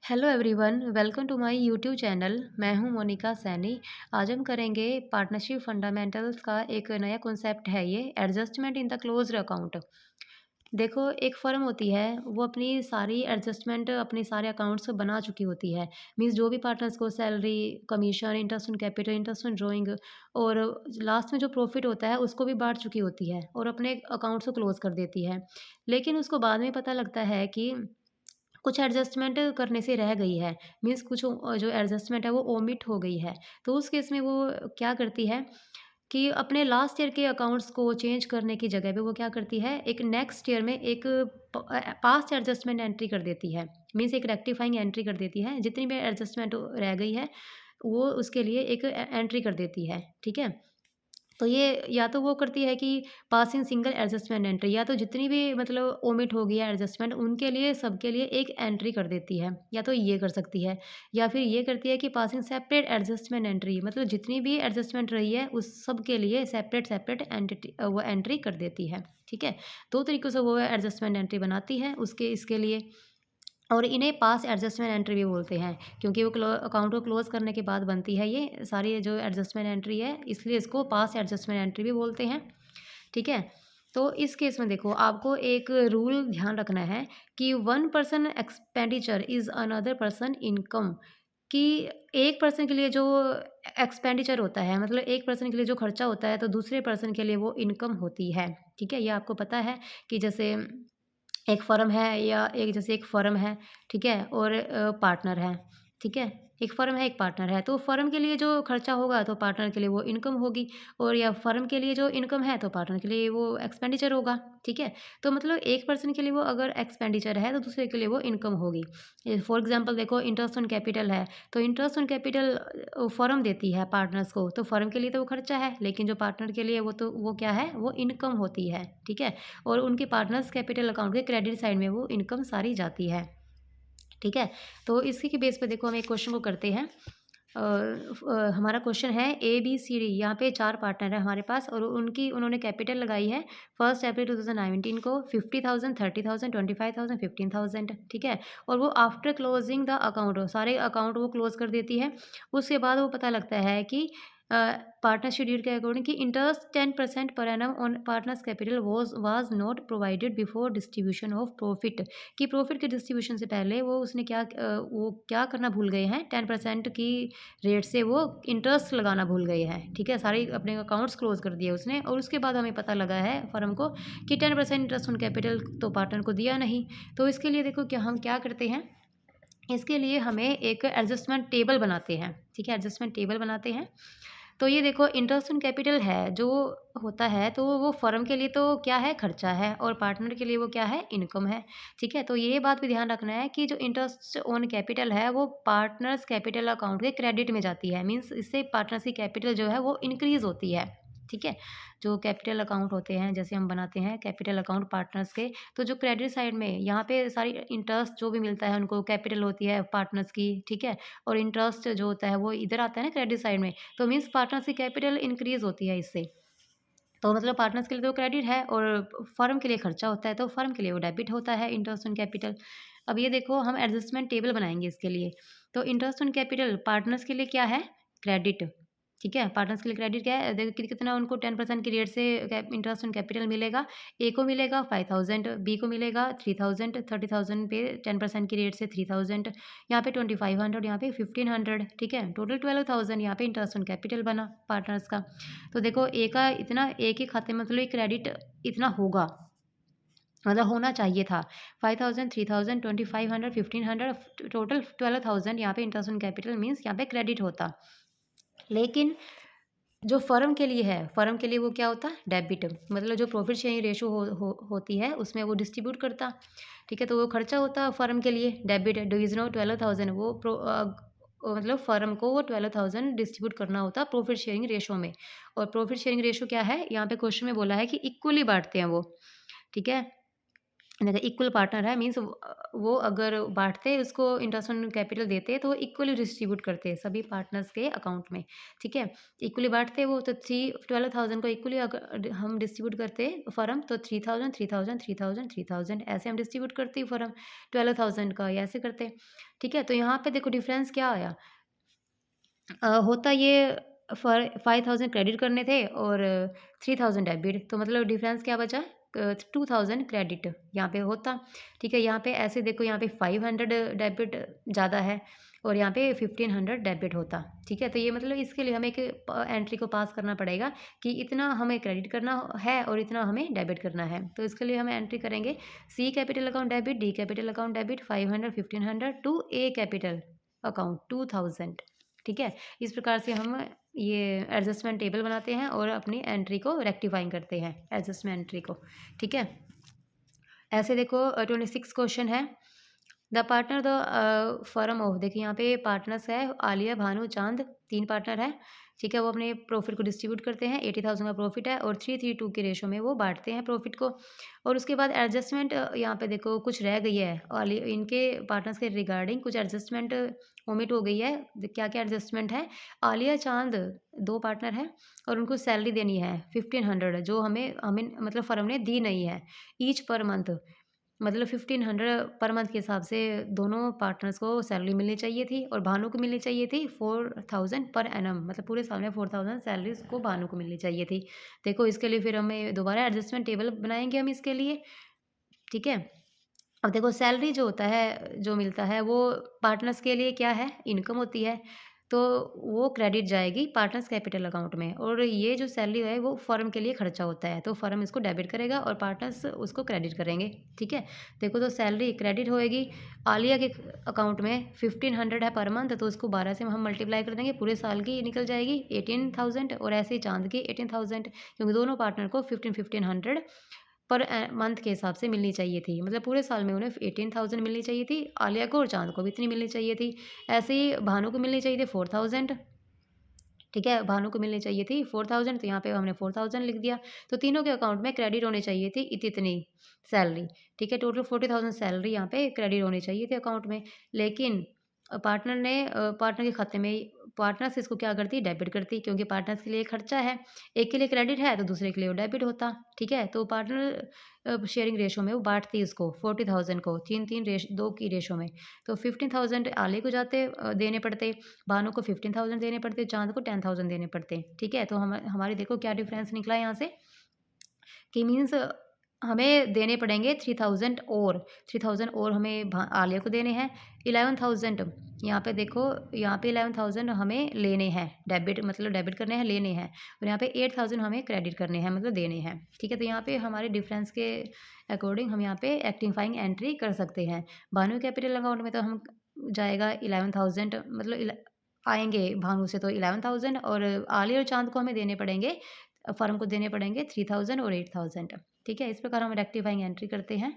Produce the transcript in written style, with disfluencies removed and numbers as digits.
Hello everyone, welcome to my YouTube channel. मैं हूं मोनिका सैनी। आज हम करेंगे पार्टनरशिप फंडामेंटल्स का एक नया कॉन्सेप्ट है ये adjustment in the closed account. देखो, एक फर्म होती है, वो अपनी सारी एडजस्टमेंट अपने सारे अकाउंट्स बना चुकी होती है। मीन्स जो भी पार्टनर्स को salary, commission, interest on capital, interest on drawing और लास्ट में जो प्रॉफिट होता है उसको भी बांट चुकी होती है और अपने अकाउंट्स को क्लोज कर देती है। लेकिन उसको बाद में पता लगता है कि कुछ एडजस्टमेंट करने से रह गई है। मीन्स कुछ जो एडजस्टमेंट है वो ओमिट हो गई है। तो उस केस में वो क्या करती है कि अपने लास्ट ईयर के अकाउंट्स को चेंज करने की जगह पे वो क्या करती है, एक नेक्स्ट ईयर में एक पास्ट एडजस्टमेंट एंट्री कर देती है। मीन्स एक रेक्टिफाइंग एंट्री कर देती है, जितनी भी एडजस्टमेंट रह गई है वो उसके लिए एक एंट्री कर देती है। ठीक है? तो ये या तो वो करती है कि पासिंग सिंगल एडजस्टमेंट एंट्री, या तो जितनी भी मतलब ओमिट हो गई है एडजस्टमेंट उनके लिए सबके लिए एक एंट्री कर देती है, या तो ये कर सकती है। या फिर ये करती है कि पासिंग सेपरेट एडजस्टमेंट एंट्री, मतलब जितनी भी एडजस्टमेंट रही है उस सब के लिए सेपरेट सेपरेट एंटिटी वो एंट्री कर देती है। ठीक है? दो तरीक़ों से वो एडजस्टमेंट एंट्री बनाती है उसके इसके लिए। और इन्हें पास एडजस्टमेंट एंट्री भी बोलते हैं, क्योंकि वो अकाउंट को क्लोज करने के बाद बनती है ये सारी जो एडजस्टमेंट एंट्री है, इसलिए इसको पास एडजस्टमेंट एंट्री भी बोलते हैं। ठीक है? तो इस केस में देखो, आपको एक रूल ध्यान रखना है कि one person expenditure is another person income. कि एक पर्सन के लिए जो एक्सपेंडिचर होता है, मतलब एक पर्सन के लिए जो खर्चा होता है, तो दूसरे पर्सन के लिए वो इनकम होती है। ठीक है? ये आपको पता है कि जैसे एक फ़र्म है, या एक जैसे एक फ़र्म है, ठीक है? और पार्टनर है, ठीक है? एक फ़र्म है, एक पार्टनर है, तो फ़र्म के लिए जो खर्चा होगा तो पार्टनर के लिए वो इनकम होगी, और या फ़र्म के लिए जो इनकम है तो पार्टनर के लिए वो एक्सपेंडिचर होगा, ठीक है? तो मतलब एक पर्सन के लिए वो अगर एक्सपेंडिचर है तो दूसरे के लिए वो इनकम होगी। फॉर एग्ज़ाम्पल देखो, इंटरेस्ट ऑन कैपिटल है, तो इंटरेस्ट ऑन कैपिटल फ़र्म देती है पार्टनर्स को, तो फ़र्म के लिए तो वो खर्चा है, लेकिन जो पार्टनर के लिए वो क्या है, वो इनकम होती है, ठीक है? और उनके पार्टनर्स कैपिटल अकाउंट के क्रेडिट साइड में वो इनकम सारी जाती है। ठीक है? तो इसी के बेस पे देखो, हम एक क्वेश्चन को करते हैं। हमारा क्वेश्चन है ए बी सी डी, यहाँ पे 4 पार्टनर हैं हमारे पास, और उन्होंने कैपिटल लगाई है 1 अप्रैल 2019 को 50,000, 30,000, 25,000, 15,000, ठीक है? और वो आफ्टर क्लोजिंग द अकाउंट, सारे अकाउंट वो क्लोज कर देती है। उसके बाद वो पता लगता है कि पार्टनर शेड्यूल के अकॉर्डिंग कि interest 10% per annum on partners capital was not provided before distribution of profit. कि प्रॉफिट के डिस्ट्रीब्यूशन से पहले वो क्या करना भूल गए हैं, 10% की रेट से वो इंटरेस्ट लगाना भूल गए हैं। ठीक है? सारे अपने अकाउंट्स क्लोज कर दिए उसने, और उसके बाद हमें पता लगा है फर्म को कि 10% इंटरेस्ट ऑन कैपिटल तो पार्टनर को दिया नहीं। तो इसके लिए देखो, क्या हम क्या करते हैं, इसके लिए हमें एक एडजस्टमेंट टेबल बनाते हैं। ठीक है? एडजस्टमेंट टेबल बनाते हैं। तो ये देखो, इंटरेस्ट ऑन कैपिटल है जो होता है, तो वो फर्म के लिए तो क्या है, खर्चा है, और पार्टनर के लिए वो क्या है, इनकम है। ठीक है? तो ये बात भी ध्यान रखना है कि जो इंटरेस्ट ऑन कैपिटल है वो पार्टनर्स कैपिटल अकाउंट के क्रेडिट में जाती है। मीन्स इससे पार्टनर्स की कैपिटल जो है वो इंक्रीज होती है। ठीक है? जो कैपिटल अकाउंट होते हैं, जैसे हम बनाते हैं कैपिटल अकाउंट पार्टनर्स के, तो जो क्रेडिट साइड में यहाँ पे सारी इंटरेस्ट जो भी मिलता है उनको, कैपिटल होती है पार्टनर्स की, ठीक है? और इंटरेस्ट जो होता है वो इधर आता है ना क्रेडिट साइड में, तो मीन्स पार्टनर्स की कैपिटल इंक्रीज़ होती है इससे। तो मतलब पार्टनर्स के लिए तो क्रेडिट है, और फर्म के लिए खर्चा होता है, तो फर्म के लिए वो डेबिट होता है, इंटरेस्ट ऑन कैपिटल। अब ये देखो, हम एडजस्टमेंट टेबल बनाएँगे इसके लिए। तो इंटरेस्ट ऑन कैपिटल पार्टनर्स के लिए क्या है, क्रेडिट। ठीक है? पार्टनर्स के लिए क्रेडिट क्या है, देखो कितना उनको 10% की रेट से इंटरेस्ट ऑन कैपिटल मिलेगा। ए को मिलेगा 5,000, बी को मिलेगा 3,000, 30,000 पे 10% की रेट से 3,000, यहाँ पे 2,500, यहाँ पे 1,500, ठीक है? टोटल 12,000 यहाँ पे इंटरेस्ट ऑन कैपिटल बना पार्टनर्स का। तो देखो, ए का इतना, ए के खाते में मतलब क्रेडिट इतना होगा, मतलब होना चाहिए था। 5,000, 3,000, 2,500, 1,500, टोटल 12,000 यहाँ पे इंटरेस्ट ऑन कैपिटल मीन्स यहाँ पे क्रेडिट होता। लेकिन जो फर्म के लिए है, फर्म के लिए वो क्या होता है, डेबिट। मतलब जो प्रॉफिट शेयरिंग रेशो होती है उसमें वो डिस्ट्रीब्यूट करता। ठीक है? तो वो खर्चा होता फर्म के लिए, डेबिट डिवीजन ऑफ 12,000, मतलब फर्म को वो 12,000 डिस्ट्रीब्यूट करना होता प्रॉफिट शेयरिंग रेशो में। और प्रॉफिट शेयरिंग रेशो क्या है, यहाँ पे क्वेश्चन में बोला है कि इक्वली बाँटते हैं वो। ठीक है? अगर इक्वल पार्टनर है मीन्स वो अगर बाँटते उसको इंटरेस्ट ऑन कैपिटल देते तो इक्वली डिस्ट्रीब्यूट करते सभी पार्टनर्स के अकाउंट में, ठीक है? इक्वली बाँटते वो तो 12,000 को इक्वली अगर हम डिस्ट्रीब्यूट करते फर्म तो 3,000 3,000 3,000 3,000 ऐसे हम डिस्ट्रीब्यूट करती फर्म 12,000 का ऐसे करते, ठीक है? तो यहाँ पे देखो डिफरेंस क्या आया होता ये फॉर 5,000 क्रेडिट करने थे और 3,000 डेबिट तो मतलब डिफरेंस क्या बचा 2,000 क्रेडिट यहाँ पे होता ठीक है यहाँ पे ऐसे देखो यहाँ पे 500 डेबिट ज़्यादा है और यहाँ पे 1,500 डेबिट होता ठीक है तो ये मतलब इसके लिए हमें एक एंट्री को पास करना पड़ेगा कि इतना हमें क्रेडिट करना है और इतना हमें डेबिट करना है तो इसके लिए हम एंट्री करेंगे C capital account debit D capital account debit 500 1,500 to A capital account 2,000 ठीक है इस प्रकार से हम ये एडजस्टमेंट टेबल बनाते हैं और अपनी एंट्री को रेक्टिफाइंग करते हैं एडजस्टमेंट एंट्री को ठीक है ऐसे देखो 26 क्वेश्चन है the partner the firm of देखिए यहाँ पे पार्टनर्स है आलिया भानु चांद 3 पार्टनर है ठीक है वो अपने प्रॉफिट को डिस्ट्रीब्यूट करते हैं 80,000 का प्रॉफिट है और 332 के रेशो में वो बांटते हैं प्रॉफिट को और उसके बाद एडजस्टमेंट यहाँ पे देखो कुछ रह गई है और इनके पार्टनर्स के रिगार्डिंग कुछ एडजस्टमेंट ओमिट हो गई है क्या क्या एडजस्टमेंट है आलिया चांद 2 पार्टनर है और उनको सैलरी देनी है 1,500 जो हमें हमें मतलब फर्म ने दी नहीं है ईच पर मंथ मतलब 1,500 पर मंथ के हिसाब से दोनों पार्टनर्स को सैलरी मिलनी चाहिए थी और भानु को मिलनी चाहिए थी 4,000 पर एनम मतलब पूरे साल में 4,000 सैलरी उसको भानु को मिलनी चाहिए थी देखो इसके लिए फिर हमें दोबारा एडजस्टमेंट टेबल बनाएंगे हम इसके लिए ठीक है अब देखो सैलरी जो होता है जो मिलता है वो पार्टनर्स के लिए क्या है इनकम होती है तो वो क्रेडिट जाएगी पार्टनर्स कैपिटल अकाउंट में और ये जो सैलरी है वो फर्म के लिए खर्चा होता है तो फर्म इसको डेबिट करेगा और पार्टनर्स उसको क्रेडिट करेंगे ठीक है देखो तो सैलरी क्रेडिट होएगी आलिया के अकाउंट में 1,500 है पर मंथ तो उसको 12 से हम मल्टीप्लाई कर देंगे पूरे साल की निकल जाएगी 18,000 और ऐसे ही चांद की 18,000 क्योंकि दोनों पार्टनर को 1,500 पर मंथ के हिसाब से मिलनी चाहिए थी मतलब पूरे साल में उन्हें 18,000 मिलनी चाहिए थी आलिया को और चांद को भी इतनी मिलनी चाहिए थी ऐसे ही भानु को मिलनी चाहिए थी 4,000 ठीक है भानु को मिलनी चाहिए थी 4,000 तो यहाँ पे हमने 4,000 लिख दिया तो तीनों के अकाउंट में क्रेडिट होनी चाहिए थी इतनी सैलरी ठीक है टोटल 40,000 सैलरी यहाँ पे क्रेडिट होनी चाहिए थी अकाउंट में लेकिन पार्टनर के खाते में पार्टनर्स इसको क्या करती डेबिट करती क्योंकि पार्टनर्स के लिए खर्चा है एक के लिए क्रेडिट है तो दूसरे के लिए वो डेबिट होता ठीक है तो पार्टनर शेयरिंग रेशो में वो बांटती उसको 40,000 को 3-3 की रेशो में तो 15,000 आले को जाते देने पड़ते भानु को 15,000 देने पड़ते चांद को 10,000 देने पड़ते ठीक है तो हमारी देखो क्या डिफरेंस निकला यहाँ से कि मीन्स हमें देने पड़ेंगे 3,000 और हमें आलिया को देने हैं 11,000 यहाँ पे देखो यहाँ पे 11,000 हमें लेने हैं डेबिट मतलब डेबिट करने हैं लेने हैं और यहाँ पे 8,000 हमें क्रेडिट करने हैं मतलब देने हैं ठीक है तो यहाँ पे हमारे डिफरेंस के अकॉर्डिंग हम यहाँ पे एक्टिफाइंग एंट्री कर सकते हैं भानु कैपिटल अकाउंट में तो हम जाएगा 11,000 मतलब आएंगे भानु से तो 11,000 और आलिया और चांद को हमें देने पड़ेंगे फर्म को देने पड़ेंगे 3,000 और 8,000 ठीक है इस प्रकार हम रेक्टिफाइंग एंट्री करते हैं